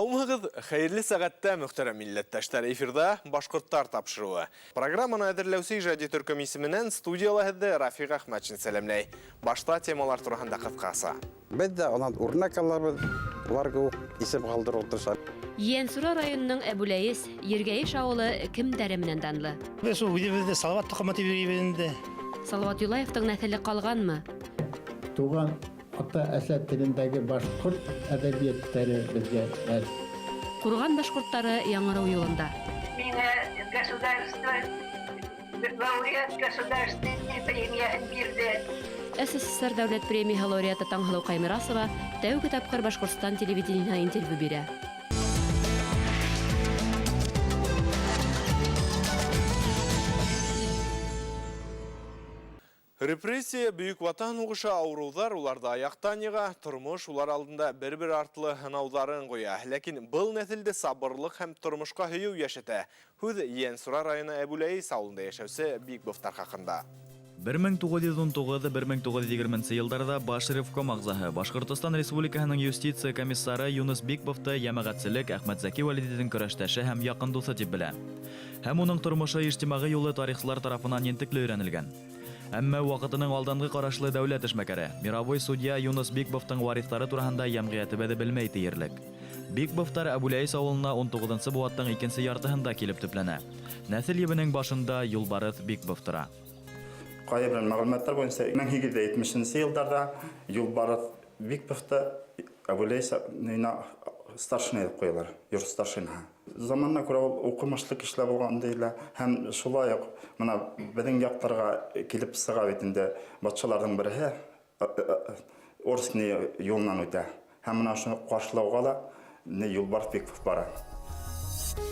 Саумығыз хайырлы сағатта мұқтара миллеттәштар эфирда башқұрттар тапшыруы. Программаны әдірләусі жады түркім есімінен студиялағыды Рафиқ Ахматшын сәлемлей. Башта темалар тұрғанда қытқасы. Бәдді онан үрнәк аларбыз, оларға есім қалдыр отырса. Йенсура районының Әбуләйіс, Ергәйіш ауылы кім дәрімінен данлы? Біз өйдебізді Салават тұқыматы берейбізінде. Салават Юлаевтың нәсілі қалған мы? Туған ата әсәт тіліндегі башқұрт әдәбиеттері бізге әл. Құрған башқұрттары яңырау юлында. Меня лауреат государственной премии берді. СССР дәүләт премия лауреаты Таңһылыу Қаймырасова тәуге тапқыр Башқұртстан телевидениеһына интервью бирә. Репрессия бүйік ватан ұғыша аурудар уларда аяқтаныға, тұрмыш улар алдында бір-бір артлы хынаударын қоя. Ләкин бұл нәтілді сабырлық һәм тұрмышқа хүйеу яшеті. Хүд Йенсура районы Әбуләйіс ауылында яшәүсі бик бұфтар хақында. 1919-1920 елдарда Баширевком ағзағы Башқұртстан Республикасының юстиция комиссары Юнус Бикбовты ямағатсылық Ахмад Заки валидетін көрәштәші һәм яқын досы деп білә. Һәм оның тұрмышы иҗтимагый юлы тарихчылар тарафынан ентекле өйрәнелгән. Әмма вакытының алданғы карашлы дәүләт эшмәкәре, мировой судья Юнус Бикбовтың варислары турында ямгыяты бәде белмәй тиярлек. Бикбовтар Әбуләйіс авылына 19-нчы буаттың 2нче яртыһында килеп төпләнә. Нәсел ебенең башында Юлбарыс Бикбов тора. Кайбер мәгълүматлар буенча 1970 елларда Юлбарыс Бикбовты Әбуләйіс старшина дип куялар, юрт старшина. Заманна күрә укымышлы кешеләр булган диләр һәм шулай ук менә безнең яктарга килеп сыга битендә батшаларның бере Орсны юлнан үтә. Һәм менә шуны каршылауга да Юлбарыс Бикбов бара.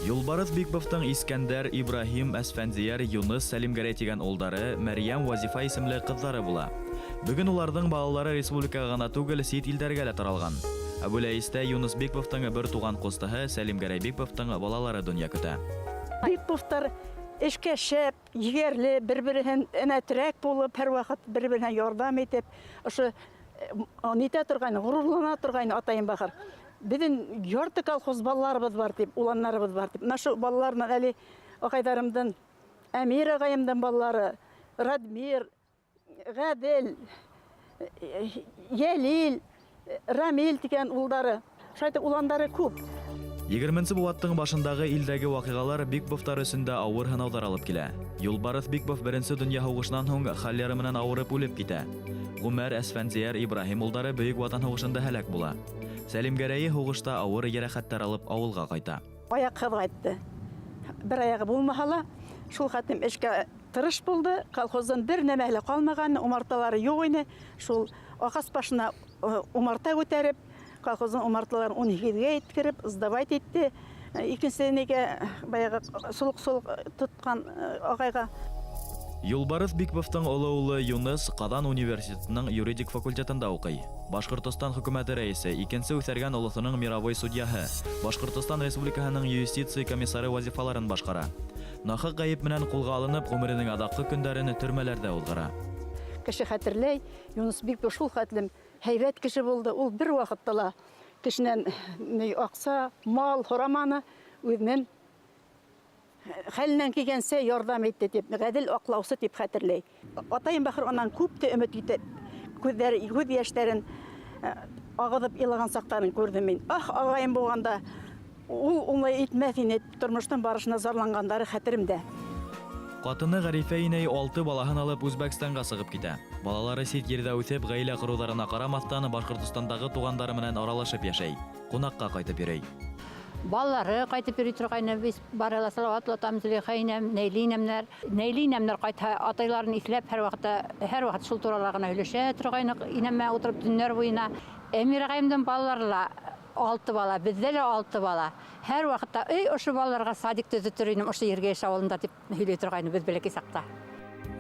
Юлбарыс Бикбовтың Искәндәр, Ибрахим, Әсфәндияр, Юнус, Сәлимгәрәй дигән улдары, Мәрьям, Вазифа исемле кызлары була. Бүген уларның балалары республикага гына түгел, сит илдәргә дә таралган. Әбуләйістә Юнус Бикбовтың бер туган кустыһы Сәлимгәрәй Бикбовтың балалары дөнья көтә. Бикбовтар эшкә шәп, егәрле, бер-береннән энәтрәк булып, һәр вакыт бер-беренә ярдәм итеп, ошо нитә торган, горурлана торган атайым бахыр. Безнең ярты колхоз балаларыбыз бар дип, уланнарыбыз бар дип. Нашы балаларның әле акайдарымдан, Әмир агайымдан балалары, Радмир, Гадел, Ялил, Рамил дигән улдары, шайтып уландары күп. 20-нче буаттың башындагы илдәге вакыйгалар Бикбовтар өсендә авыр һынаудар алып килә. Юлбарыс Бикбов беренче дөнья һугышынан һуң хәлләре менән авырып үлеп китә. Гумәр, Әсфәндияр, Ибрахим улдары бөек ватан һугышында һәлак була. Сәлимгәрәй һугышта авыр ярәхәттәр алып авылга кайта. Аяк кайтты. Бер аягы булмаһала, шул хәтем эшкә тырыш булды. Колхоздан бер нәмәле калмаган, умарталары юк иде. Шул агас башына умарта күтәреп, колхозның умарталарын 12-гә иткереп, сдавать итте. Икенчесенеге баягы сулык тоткан агайга. Юлбарыс Бикбовтың олы улы Юнус Казан университетының юридик факультетында укый. Башкортстан хөкүмәте рәисе, икенче үсәргән олысының мировой судьяһы, Башкортстан Республикаһының юстиция комиссары вазифаларын башкара. Нахык гаеп менән кулга алынып, гомеренең адакы көндәрен төрмәләрдә узгара. Кеше хәтерләй, Юнус Бикбов шул хәтлем һәйбәт кеше булды. Ул бер вакытта ла кешенән акса, мал хораманы үзенең хәленнән килгәнсә ярдәм итте дип, гадел аклаусы дип хәтерләй. Атайым бахыр аннан күп тә өмет итеп, күз яшьләрен агызып илаган сактарын күрдем мин. Агаем булганда ул уңай итмәс иде, тормыштан барышына зарлангандары хәтеремдә. Катыны Гарифә инәй 6 балаһын алып Үзбәкстанга сыгып китә. Балалары сит ердә үтеп, гаилә коруларына карамастан Башкортстандагы тугандары менән аралашып яшәй. Кунакка кайтып йөри. Баллары кайтып йөри торгайны без барала Салаватлы Тамзилихайнам, Нейлинәмнәр кайта атайларын исләп һәр вакыт шул тураларга һөйләшә торгайны инәмә утырып төннәр буена. Әмир агайымдан балаларла 6 бала, бездә дә 6 бала. Һәр вакытта ошо балаларга садик төзү төринем, ошо Ергәйеш авылында дип һөйләй торгайны без бәләкәй сакта.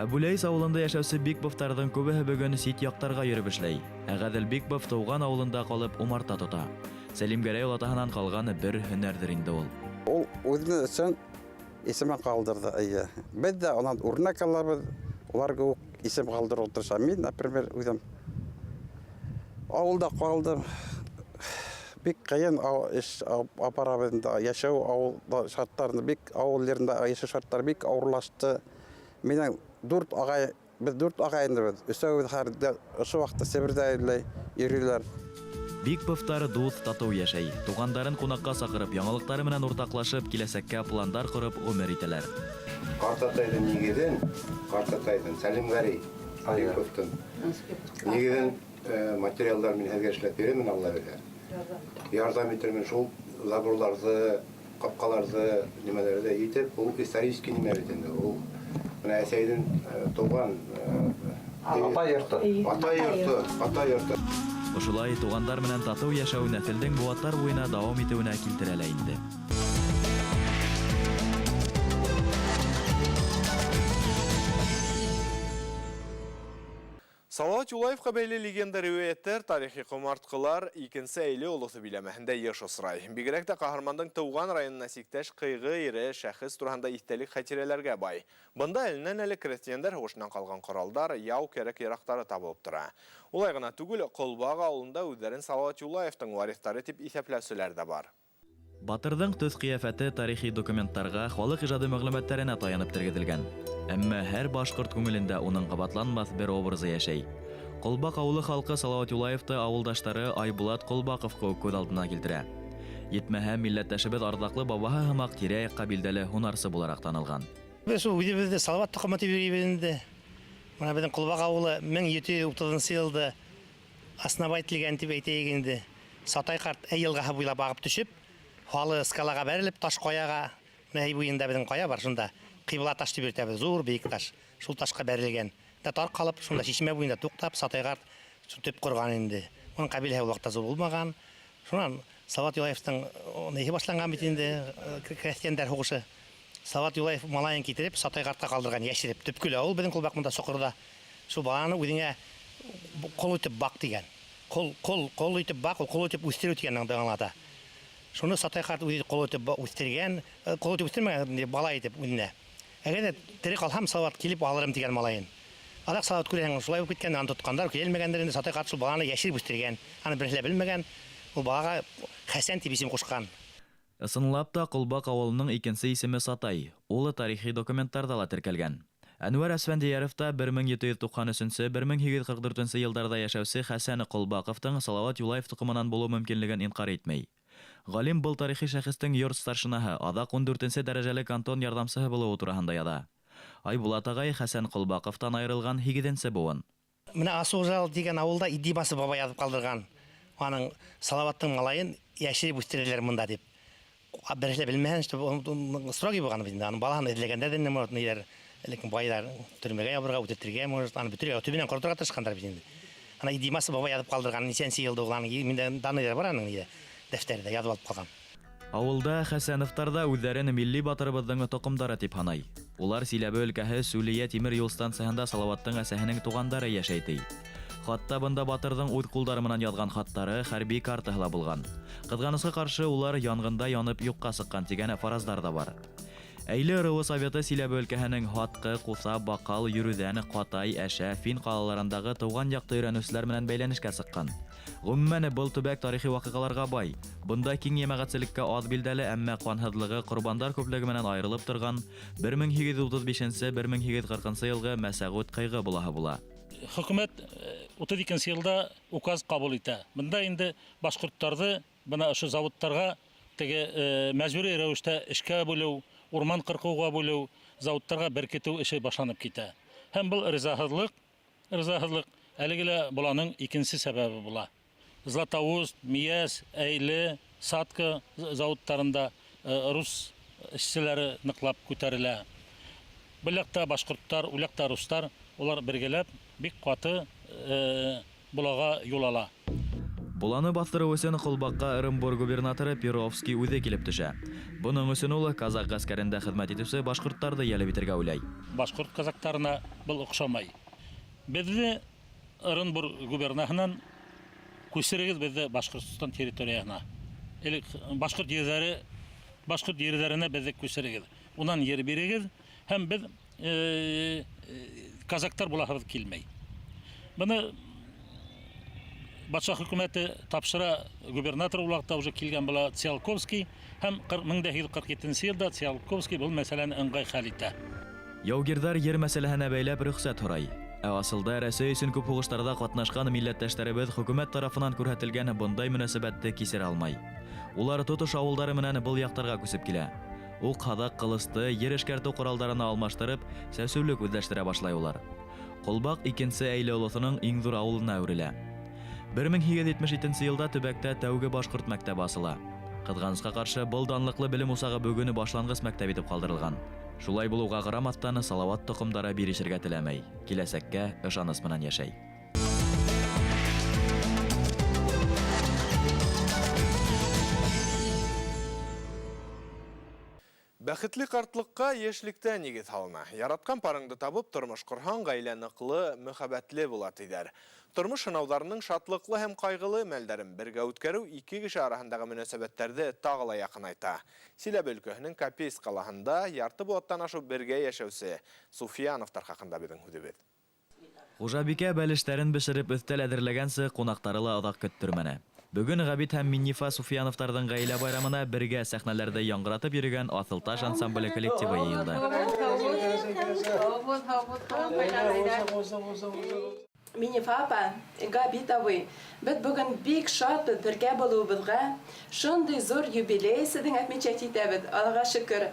Әбуләйіс авылында яшәүче Бикбовтарның күбеһе бүген сит яктарга йөреп эшләй. Гадел Бикбов туган авылында калып умарта тота. Сәлимгәрәй атаһынан калган бер һөнәрдер инде ул. Ул үзенең өчен исемен калдырды. Без дә онан үрнәк алабыз, уларга исем калдырып утырса. Мин, например, үзем авылда калдым. бик кыйын эш апарабында яшәү авылда шартларында бик авыл yerinde яшәү шартлары бик авырлашты. Менің 4 агай, без 4 агайындыбыз. Өсәү һәрдә ошо вакытта Себердә йөриләр. Бикповтар дуус тату яшәй. Тугандарын кунакка сакырып, яңалыклары менән уртаклашып, киләсәккә пландар корып гомер итәләр. Картатайдын нигеден, Сәлимгәрей Биковтың нигеден материалдар мен һәргә эшләп бирәмен, Алла белә. Ярдәм итәрмен шул заборларны, капкаларны, нимәләрдә итеп, ул исторический нимә бит инде. Ул менә әсәйдән туган ата йорты. Ошулай тугандар менән тату яшәү нәселдең буаттар буена дәвам итүенә килтерәлә инде. Салават Юлаевка бәйле легенда риваяттер, тарихи комарткалар икенсе әйле олысы биләмәһендә еш осрай. Бигрәк тә каһармандың тыуган районына сиктәш кыйгы ире шәхес турында истәлек хатирәләргә бай. Бында эленнән әле крестьяндар һушыннан калган коралдар, яу кәрәк ярактары табылып тора. Улай гына түгел, Колбага авылында үзләрен Салават Юлаевтың варислары дип исәпләүселәр дә бар. Батырдың төс кыяфәте тарихи документтарга, халык иҗады мәгълүматларына таянып тергезелгән. Әмма һәр башкорт күңелендә уның кабатланмас бер образы яшәй. Колбак авылы халкы Салават Юлаевты авылдаштары Айбулат Колбаковка күз алдына килтерә. Етмәһә милләттәшебез ардаклы бабаһы һымак тирә-якка билдәле һунарсы буларак танылган. Без үзебездә Салават тукымы тибирибендә. Менә безнең Колбак авылы 1730 елда основательгән дип әйтәйек инде. Сатай карт елга буйлап агып төшеп, халы скалага бәрелеп таш каяга, менә буенда безнең кая бар шунда. Кыйбла таш дип әйтәбез, зур бейек таш. Шул ташка бәрелгән. Дә таркалып, шунда чишмә буенда туктап, Сатай карт төп курган инде. Уның кабилә вакытта зур булмаган. Шуннан Салават Юлаевтың нәһи башланган бит инде крестьяндар хугышы. Салават Юлаев малайын китереп, Сатай картка калдырган яшереп, төпкүл авыл безнең Колбак монда Сокырда. Шу баланы үзеңә кол итеп бак дигән. Кол итеп бак, кол итеп үстерү дигәнне аңлата. Шуны Сатай карт үзе кол итеп үстергән, кол итеп үстермәгән бала итеп үзенә. Әгәр тере калһам Салават килеп алырым дигән малайын. Алак Салават күргән шулай булып киткән, аны тоткандар, килмәгәндер инде Сатай карт шул баланы яшереп үстергән. Аны берсе белмәгән. Ул балага Хәсән дип исем кушкан. Ысынлап та Колбак авылының икенче исеме Сатай. Ул тарихи документтарда ла теркәлгән. Әнвәр Әсфәндияров та 1793-1844 елларда яшәүче Хәсән Колбаковтың Салават Юлаев тукымынан булу мөмкинлеген инкар итмәй. Галим был тарихи шәхестең йорт старшинаһы, адак 14-нче дәрәҗәле кантон ярдәмчысы булуы турында яда. Айбулат агай Хәсән Колбаковтан айрылган 7-нче буын. Менә Асужал дигән авылда Идимасы бабай язып калдырган. Аның Салаваттың малайын яшереп үстерәләр монда дип. Берсе белмәгән, строгий булган бит. Аны баланы эзләгәндә дә ниләр, ләкин байлар төрмәгә ябырга үтәтергә, может, аны бөтөргә, төбеннән кыртырга тырышкандар бит инде. Аны Идимасы бабай язып калдырган, ничәнче елда угланы, миндә даныйлар бар аның иде. Дәфтәрдә язып алып калган. Авылда Хәсәновтарда үзләрен милли батырыбызның токымдары дип ханай. Улар Силәбе өлкәһе Сүлия тимер юл станциясында Салаваттың әсәһенең тугандары яшәй ди. Хатта бында батырдың үз кулдары менән язган хаттары хәрби картаһла булган. Кызганычка каршы улар янгында янып юкка сыккан дигән фаразлар да бар. Әйле Рыу Советы Силәбе өлкәһенең Хаткы, Куса, Бакал, Йөрүдән, Катай, Әшә, Фин калаларындагы туган якты өйрәнүчләр менән бәйләнешкә сыккан. Гомумән был төбәк тарихи вакыйгаларга бай. Бында киң ямәгатьчелеккә аз билдәле, әмма куанһыҙлыгы, ҡорбандар күплеге менән айырылып торган 1835-1840 елгы Мәсәғүт ҡыйғы булаһы була. Хөкүмәт 32 елда указ кабул итә. Бында инде башҡорттарҙы бына ошо заводтарға теге мәҗбүри рәүештә эшкә бүлеү, урман ҡырҡыуға бүлеү, заводтарға беркетеү эше башланып китә. Һәм был ризаһыҙлык әлеге лә буланың икенсе сәбәбе була. Златоуст, Мияс, Әйле, Сатка заводтарында рус эшселәре ныҡлап күтәрелә. Был яҡта башҡорттар, ул яҡта рустар, улар бергәләп бик ҡаты булага юл ала. Буланы баҫтырыу өсөн Колбакка Ырымбур губернаторы Перовский үҙе килеп төшә. Буның өсөн ул казак гаскәрендә хеҙмәт итеүсе башҡорттарҙы йәлеп итергә уйлай. Башҡорт казактарына был оҡшамай. Беҙҙе Ырымбур губернаһынан күсерегеҙ беҙҙе Башҡортостан территорияһына. Башҡорт ерҙәренә беҙҙе күсерегеҙ. Унан ер бирегеҙ, һәм беҙ казактар булаһыбыҙ килмәй. Быны Батша хөкүмәте тапшыра губернатор улакта уже килгән була Циолковский һәм 1947 елда Циолковский был мәсьәләне ыңгай хәл итә. Яугирдар ер мәсьәләһенә бәйләп рөхсәт һорай. Асылда Рәсәй өчен күп хугыштарда катнашкан милләттәшләребез хөкүмәт тарафынан күрһәтелгән бундай мөнәсәбәтте кисерә алмай. Улар тотыш авылдары менән был яктарга күсеп килә. Ук хадак кылысты, ер эшкәртү коралларын алмаштырып, сәүсүлек үзләштерә башлай улар. Колбак икенче әйле олысының иң зур авылына әверелә. 1877 елда төбәктә тәүге башкорт мәктәбе асыла. Кызганычка каршы, был данлыклы белем усагы бүгүне башлангыч мәктәп итеп калдырылган. Шулай булуга карамастан Салават токымдары бирешергә теләмәй, киләсәккә ышаныс менән яшәй. Бәхетле картлыкка яшьлектә нигез салына. Яраткан парыңды табып, тормыш корһаң, гаилә ныклы, мөхәббәтле була тидер. Тормыш сынауларының шатлыклы һәм кайгылы мәлдәрен бергә үткәрү ике кеше арасындагы мөнәсәбәтләрне тагыла якынайта. Силәбе өлкәһенең Капейс калаһында ярты буаттан ашу бергә яшәүсе Суфияновтар хакында безнең һүзебез. Хужабикә бәлештәрен бешереп өстәл әзерләгәнсе кунаклары ла оҙаҡ көттөрмәне. Бүгін Ғабит һәм Миннифа Суфияновтарҙың ғаилә байрамына бергә сәхнәләрдә яңғыратып йөрөгән Аҫылташ ансамбле коллективы йыйылды. Миннифа апа, Ғабит абый, беҙ бөгөн бик шатбыҙ бергә булыуыбыҙға. Шундай зур юбилей сеҙҙең отмечать итәбеҙ, Аллаға шөкөр.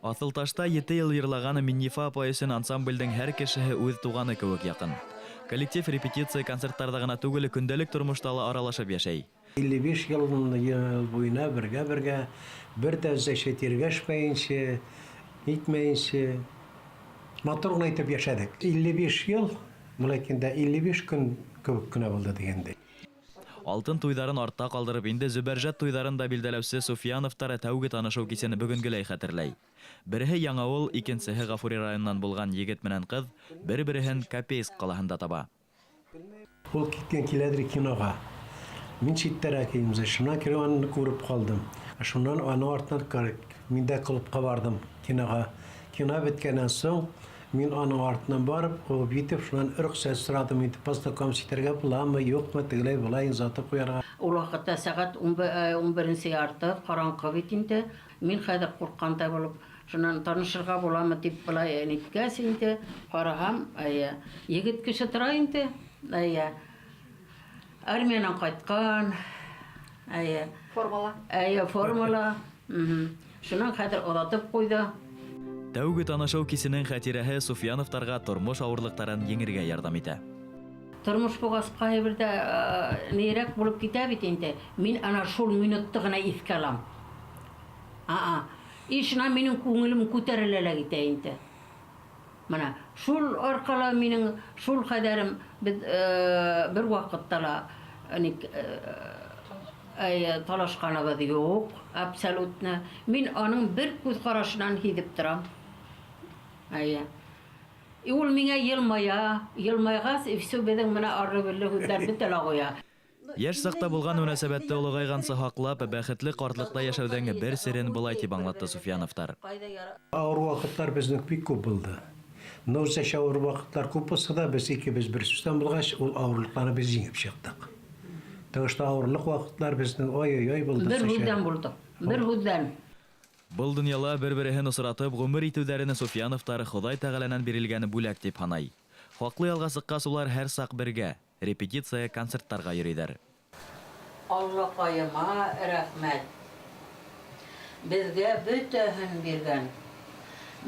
Аҫылташта 7 йыл йырлаган Миннифа апа өсөн ансамблдең һәр кешеһе үҙ туғаны кеүек яҡын. Коллектив репетиция концерттарда гына түгел, көндәлек тормошта ла аралашып яшәй. 55 ел буена бергә бер дә зәшәт ергәшмәенчә, итмәенчә матур гына итеп яшәдек. 55 ел, мулакинда 55 көн күп кенә булды дигәндәй. Алтын туйҙарын артта ҡалдырып, инде Зөбәржәт туйҙарын да билдәләүсе Суфияновтар тәүге танышыу кисен бөгөнгеләй хәтерләй. Береһе Яңауыл, икенсеһе Гафури районынан булған егет менән ҡыҙ бер-береһен Капейск ҡалаһында таба. Ул киткән киләдер киноға. Мин читтәрәк килмәс, шунан киноны күреп ҡалдым. Шунан аны артынан мин дә клубҡа бардым киноға. Кино бөткәннән соң мин аның артынан барып, ҡыуып етеп, шунан рөхсәт сорадым, инде познакомиться итәргә буламы, юҡмы, тегеләй булай, изатып ҡуярға. Ул ваҡытта сәғәт 11 ярты, ҡараңғы бит инде. Мин хәҙер ҡурҡҡандай булып, шунан танышырға буламы тип былай ниткәс инде, ҡараһам, егет кеше тора инде, армиянан ҡайтҡан, формала. Шунан хәҙер оҙатып ҡуйҙы. Тәүге танышыу кисенең хәтирәһе Суфияновтарға тормош ауырлыҡтарын еңергә ярҙам итә. Тормош булғас ҡайһы нейрәк булып китә бит инде. Мин ана шул минутты ғына иҫкә алам. Шунан минең күңелем күтәрелә лә китә инде. Мына шул арҡала минең шул хәҙәрем бер ваҡытта ла талашҡаныбыҙ юҡ, абсолютно. Мин аның бер күҙ ҡарашынан һиҙеп торам. Ул миңә йылмайғас, все беҙҙең менә арлы-бирле һүҙҙәр бөтә лә ҡуя. Йәш саҡта булған мөнәсәбәтте олоғайғансы һаҡлап, бәхетле ҡартлыҡта яшәүҙең бер серен былай тип аңлатты Суфияновтар. Ауыр ваҡыттар безнең бик күп булды. Но зәш ауыр ваҡыттар күп булса да, без икебез бер сүстән булғас, ул ауырлыҡларны без еңеп сыҡтык. Тәүштә ауырлыҡ ваҡыттар безнең ой-ой булды. Бер һүҙҙән булдыҡ, бер һүҙҙән. Был донъяла бер-береһен осратып, ғүмер итеүҙәренә Суфияновтар Хоҙай Тәғәләнән бирелгән бүләк дип һанай. Хаҡлы ялға сыҡҡас, улар һәр саҡ бергә, репетиция, концерттарға йөрөйҙәр. Аллаҡайыма рәхмәт. Беҙгә бөтәһен биргән.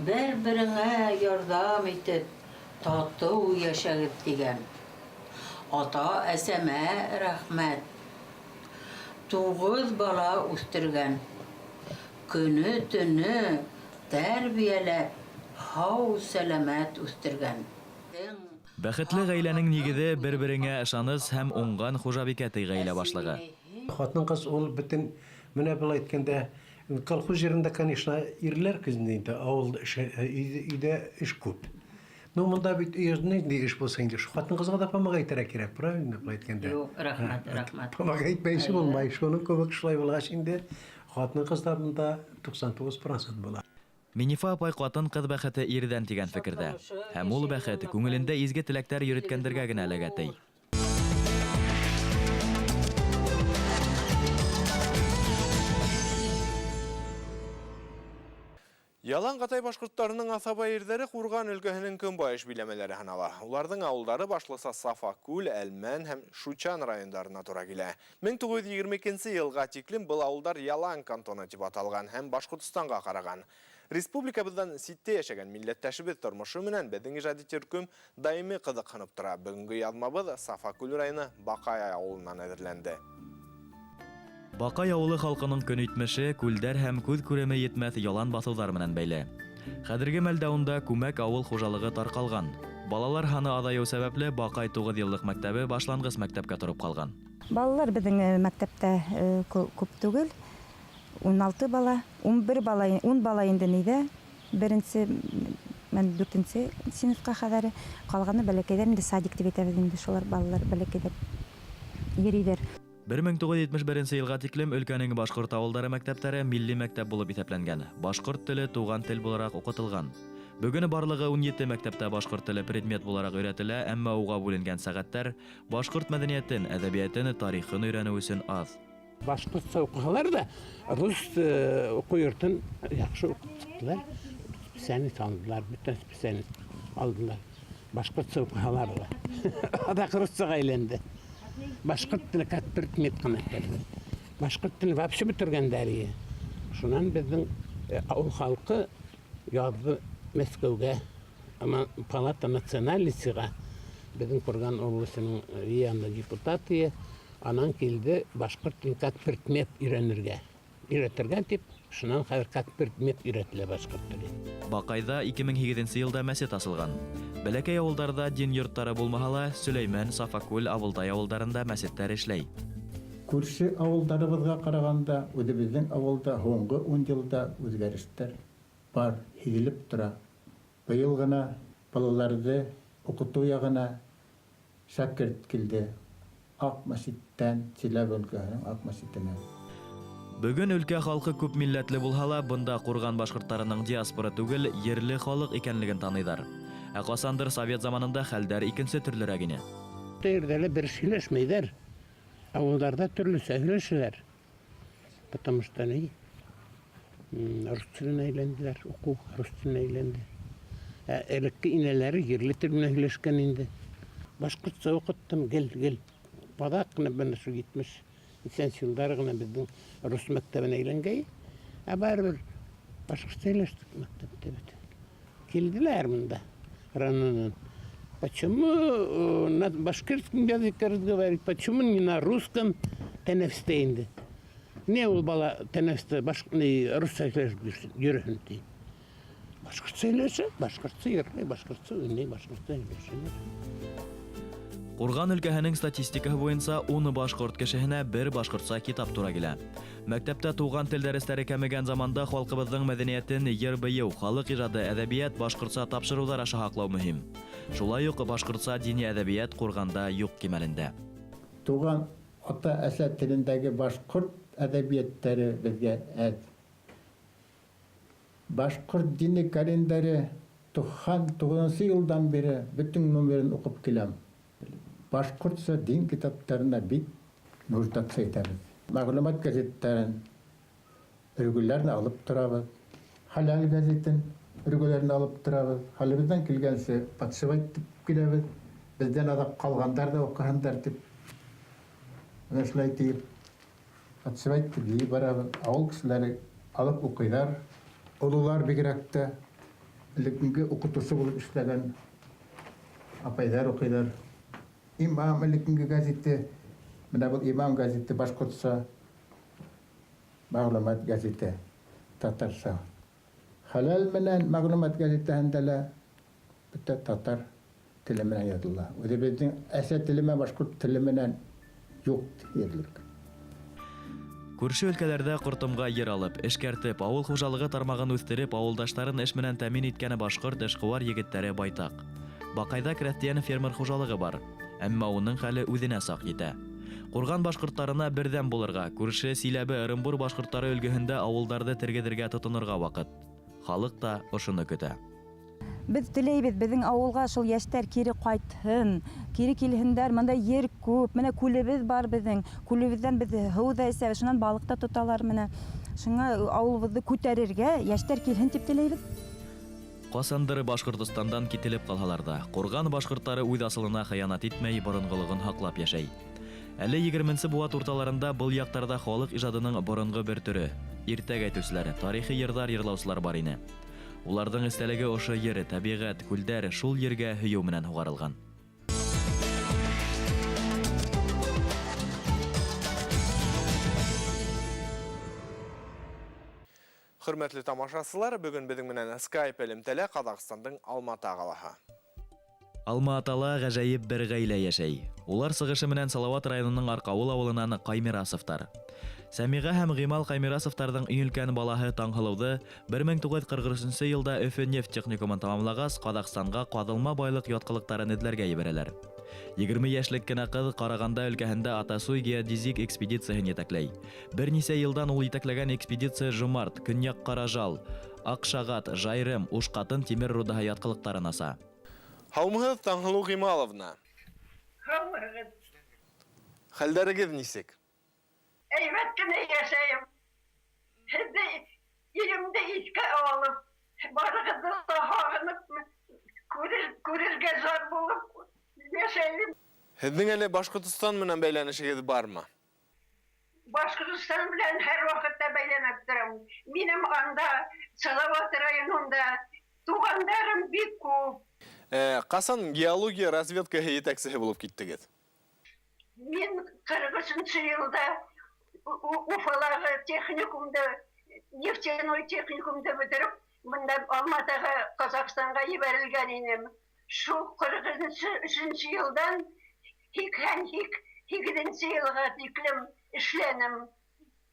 Бер-береңә ярҙам итеп, татыу йәшәгеҙ тигән. Ата-әсәмә рәхмәт. 9 бала үҫтергән. Көнө-төнө тәрбиәләп, һау-сәләмәт үҫтергән. Бәхетле ғаиләнең нигеҙе бер-береңә ышаныс һәм уңған хужабикәтей ғаилә башлығы. Хатын-ҡыз ул бөтөн менә былай әйткәндә, колхоз җирендә, конечно, ирләр көҙөндә ауыл өйдә эш күп. Ну, монда бит нинди эш булса инде, хатын-ҡызға да помогай итәргә кирәк, правильно былай әйткәндә? Юҡ, рәхмәт. Помогай итмәйенсә булмай, шуның кеүек шулай булғас инде, хатын-ҡыздарында 99% була. Минифа апай ҡатын-ҡыҙ бәхете ирҙән тигән фекерҙә. Һәм ул бәхет күңелендә изге теләктәр йөрөткәндәргә генә эләгә тей. Ялан Қатай башқұрттарының асаба ердері Қурған өлкәһенең көнбайыш биләмәләре һанала. Уларның ауылдары башласа Сафакүл, Әлмән һәм Шучан райондарына тура килә. 1922 елга тиклем был ауылдар Ялан кантоны дип аталган һәм Башкортстанга караган. Республикабыздан ситте яшәгән милләттәшебез тормышы менән безнең иҗади төркем даими кызыксынып тора. Бүгенге язмабыз Сафакүл районы Бакай авылыннан әзерләнде. Бакай авылы халкының көн итмеше, күлдәр һәм күз күреме етмәс ялан басыулар менән бәйле. Хәзерге мәлдә унда күмәк авыл хуҗалыгы таркалган. Балалар һаны азаю сәбәпле Бакай 9 еллык мәктәбе башлангыч мәктәпкә торып калган. Балалар безнең мәктәптә күп түгел. 16 бала, 11 бала, 10 бала инде нидә. Беренче мен 4нче сыйныфка кадәр калганы бәләкәйләр инде садик дип әйтәбез инде шулар балалар бәләкәйләр йөриләр. 1971 елга тиклем өлкәнең башкорт авылдары мәктәпләре милли мәктәп булып исәпләнгән. Башкорт теле туган тел буларак укытылган. Бүген барлыгы 17 мәктәптә башкорт теле предмет буларак өйрәтелә, әмма уга бүленгән сәгатьтәр башкорт мәдәниятен, әдәбиятын, тарихын өйрәнү өчен аз. Башкортча укыгалар да рус уку йортын яхшы укыттылар. Специалист алдылар, бүтән специалист алдылар. Башкортча укыгалар да. Ада русчага әйләнде. Башкорт теле как предмет кына келди. Башкорт теле вообще битергәндәр. Шуннан безнең авыл халкы язды Мәскәүгә, ама палата националистига безнең Курган облысының районда депутаты анан килде башкорт телен как предмет өйрәнергә. Өйрәтергә дип, шуннан хәзер как предмет өйрәтелә башкорт теле. Бакайда 2007 елда мәчет асылган. Бәләкәй авылдарда дин йорттары булмаһа, Сөләйман, Сафакүл, Авылтай авылдарында мәчетләр эшләй. Күрше авылдарыбызга караганда, үзебезнең авылда һоңгы 10 елда үзгәрештәр бар, һизелеп тора. Быел гына балаларны укыту ягына шәкерт килде. Ак мәчеттән Челәбөлгәнең Ак мәчетенә. Бүген өлкә халкы күп милләтле булһа, бында Курган башкортларының диаспора түгел, йерле халык икәнлеген таныйлар. Ә касандыр Совет заманында хәлдәр икенче төрлерәк ине. Тәйрдәле бер сөйләшмәйдәр. Авылдарда төрле сөйләшәләр. Потому что рус теленә әйләнделәр, уку рус теленә әйләнде. Элекке инәләре йерле тел белән сөйләшкән инде. Башкортча укыттым, гел. Падакны бен шу 70 еллар гына безнең рус мәктәбенә әйләнгәй. Ә барыбер башкортча сөйләштек мәктәптә бит. Килделәр монда. Раннан. Почему на башкирском языке разговаривать? Почему не на русском теневстейнде? Не ул бала теневсте русча йөрһен ди. Башкортча сөйләшә, башкортча йөрмәй, башкортча уйный, башкортча сөйләшә. Курган өлкәһенең статистикаһы буенча 10 башкорт кешеһенә бер башкортча китап тура килә. Мәктәптә туган тел дәресләре кәмегән заманда халкыбызның мәдәниятен йыр-быю, халык иҗады, әдәбият башкортча тапшырулар аша хаклау мөһим. Шулай ук башкортча дини әдәбият Курганда юк кимәлендә. Туган ата-әсә телендәге башкорт әдәбияттары безгә әз. Башкорт дини календаре 99 елдан бeri bütün номерын укып киләм. Башкортча дин китаптарына бик нужда сайтабыз. Мәгълүмат газеттарын өргүләрне алып торабыз. Халал газетен өргүләрне алып торабыз. Халыбыздан килгәнсе патшавайт дип киләбез. Бездән адак калгандар да укыгандар дип. Нәрсәләй дип патшавайт дип барабыз. Авыл кешеләре алып укыйлар. Олулар бигрәк элекке укытучы булып эшләгән апайлар укыйлар. İmam elikkingi gazete, менә бу имам газеты башкортча, мәгълүмат газеты татарча. Халал менән мәгълүмат газетәһендә лә бөтә татар теле менән языла. Үзебезнең әсә теле менән башкорт теле менән юк диярлек. Күрше өлкәләрдә кортымга йыр алып, эшкәртеп, авыл хуҗалыгы тармагын үстереп, авылдашларын эш менән тәэмин иткәне башкорт эшкуар егетләре байтак. Бакайда крәстиян фермер хуҗалыгы бар. Әмма уның хәле үзенә сак итә. Курган башкортларына бердәм булырга, күрше Силәбе, Ырымбур башкортлары өлгеһендә авылдарды тергедергә тотынырга вакыт. Халык та ошыны көтә. Без теләйбез безнең авылга шул яшьтәр кире кайтһын, кире килһендәр, монда йер күп, менә күлебез бар безнең, күлебездән без һыу да эсәбез, шуннан балык та тоталар менә. Шуңа авылыбызды күтәрергә яшьтәр килһен дип теләйбез. Касандыр Башкортстандан кителеп калһалар да, Курган башкортлары үз асылына хыянат итмәй, борынгылыгын хаклап яшәй. Әле 20нче буат урталарында был яктарда халык ижадының борынгы бер төрө, иртәг әйтүчеләре, тарихи йырдар йырлаучылар бар ине. Уларның истәлеге ошо йере, табигать, күлдәр, шул ергә һөю менән хугарылган. Хөрмәтле тамашачылар, бүген безнең менән Skype элемтәлә Казакъстандың Алматы калаһы. Алматыда гаҗәеп бер гаилә яшәй. Улар сыгышы менән Салават районының Аркавыл авылыннан Каймирасовтар. Сәмига һәм Гыймал Каймирасовтарның иң өлкән балаһы Таңһылыуды 1943 елда Өфө нефть техникумын тамамлагас, Казакъстанга казылма байлык яткылыктарын эзләргә җибәрәләр. 20 яшьлек кенә кыз Караганда өлкәһендә Атасуй геодезик экспедицияһен җитәкләй. Берничә елдан ул җитәкләгән экспедиция Жумарт, Көньяк Каражал, Акшагат, Жайрым, Ушкатын тимер рудаһы яткылыктарын аса. Һаумыгыз, Таңһылу Гыймаловна. Һаумыгыз. Хәлдәрегез нисек? Әйбәт кенә яшәйем. Һеҙҙе иремде иҫкә алып, барығыҙҙы ла һағынып, күрергә зар булып яшәйем. Һеҙҙең әле Башҡортостан менән бәйләнешегеҙ бармы? Башҡортостан белән һәр ваҡытта бәйләнеп торам. Минем анда, Салауат районында, туғандарым бик күп. Ҡасан геология разведкаһы етәксеһе булып киттегеҙ? Мин 43 йылда Уфалағы техникумды, нефтяной техникумды бөтөрөп, мында Алматыға, Казакъстанға ебәрелгән инем. Шул 43 йылдан 88 йылға тиклем эшләнем.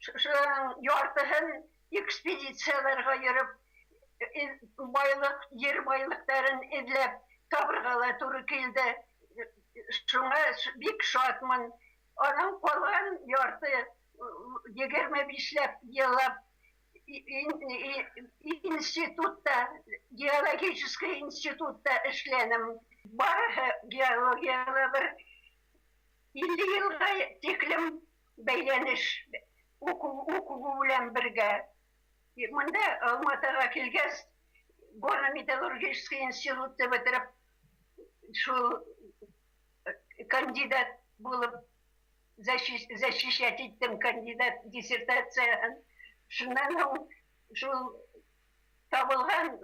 Шуның яртыһын экспедицияларға йөрөп, ер байлыктарын эзләп табырга ла туры килде. Шуңа бик шатмын. Аның калган ярты 25 еллап институтта, геологический институтта эшләнем. Барыһы геологиялы бер 50 елга тиклем бәйләнеш укуы белән бергә. Монда Алматыга килгәс, горно-металлургический институтты бетереп, шул кандидат булып защищать иттем кандидат диссертацияһын. Шуннан шул табылган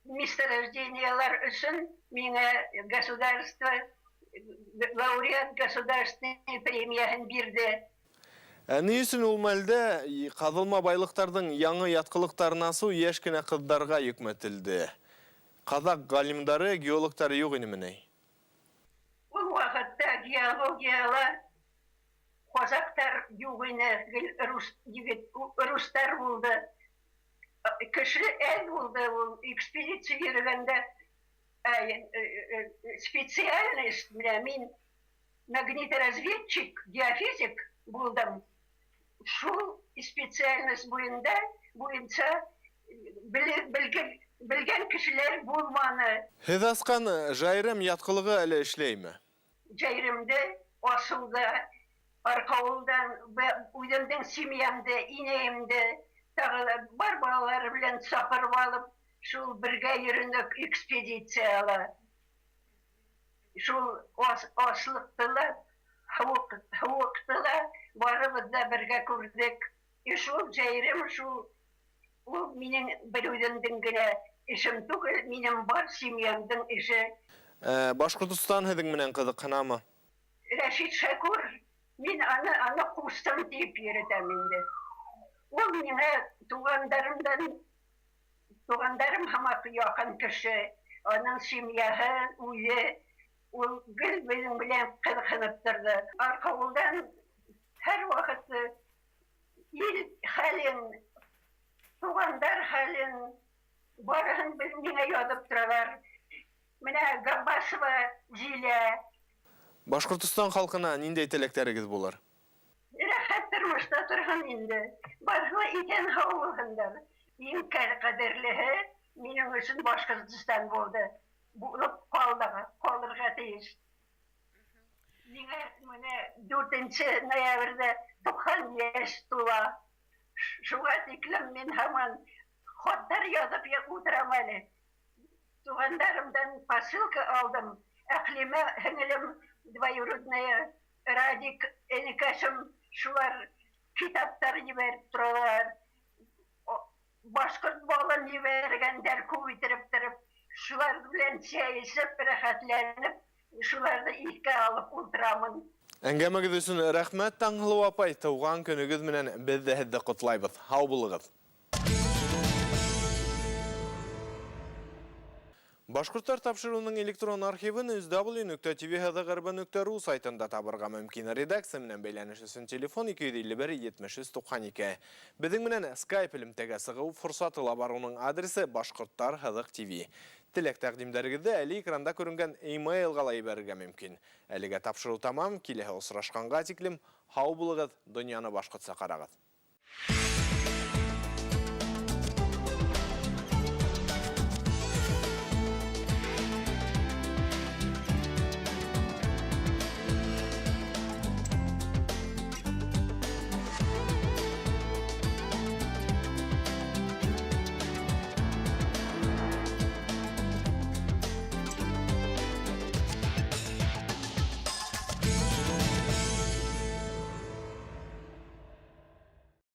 месторождениялар өчен миңа государство лауреат государственной премияһын бирде. Ни өсөн ул мәлдә казылма байлыктарның яңы яткылыктарын асу яшь кенә кызларга йөкмәтелде? Казак галимдары, геологтары юк инеме? Ул вакытта геологиялар казактар юк ине, рустар булды. Кеше әз булды ул экспедиция йөргәндә. Специальность мин магниторазведчик, геофизик булдым. Шул специальность буенча белгән кешеләр булманы. Һеҙ асҡан Жайрым яткылығы әле эшләйме? Жайрымды, асылды, Аркавылдан, үҙемдең семьямды, инәйемде, тағы бар балалары белән сапырып алып, шул бергә йөрөнөк экспедицияла. Шул аслыҡтыла, һыуыҡтыла, барыбыҙ да бергә күрҙек. Шул Жайрым, шул ул минең бер үҙемдең генә эшем түгел, минең бар семьямдың эше. Башҡортостан һеҙҙең менән ҡыҙыҡһынамы? Рәшит Шәкүр, мин аны ҡустым тип йөрөтәм инде. Ул миңә туғандарым һымаҡ яҡын кеше, аның семьяһы, үҙе, ул гел минең белән ҡыҙыҡһынып торҙо. Арҡауылдан һәр ваҡыт ил хәлен, туғандар хәлен, барыһын миңә яҙып торалар. Менә Габбасова Зилә. Башҡортостан халҡына ниндәй теләктәрегеҙ булыр? Рәхәт тормошта торһон инде. Барыһы итән һаулығындар. Иң ҡәҙерлеһе минең өсөн Башҡортостан булды. Булып ҡалырға тейеш. Миңә менә 4 ноябрҙә 90 йәш тула. Шуға тиклем мен һаман хаттар язып утырам әле. Тугандарымдан посылка алдым. Әхлимә һеңлем двоюродная Радик энекәшем шулар китаптар ебәреп торалар. Башкорт балын ебәргәндәр күп итеп торып, шулар белән чәйшеп, рәхәтләнеп, шуларны искә алып утырамын. Әңгәмәгез өчен рәхмәт, Таңһылу апай. Туган көнегез менән без дә һезне котлайбыз. Һау булыгыз. Башкорттар тапшыруының электрон архивын www.tv-garba.ru сайтында табырга мөмкин. Редакция менән бәйләнеш өчен телефон 251-73-92. Безнең менән Skype элемтәгә сыгу форсаты лабаруның адресы Башкорттар Хызык ТВ. Теләк тәкъдимдәрегезне әле экранда күренгән e-mailга лайбәргә мөмкин. Әлегә тапшыру тамам, киләһе осрашканга тиклем һау булыгыз, дөньяны башкортса карагыз.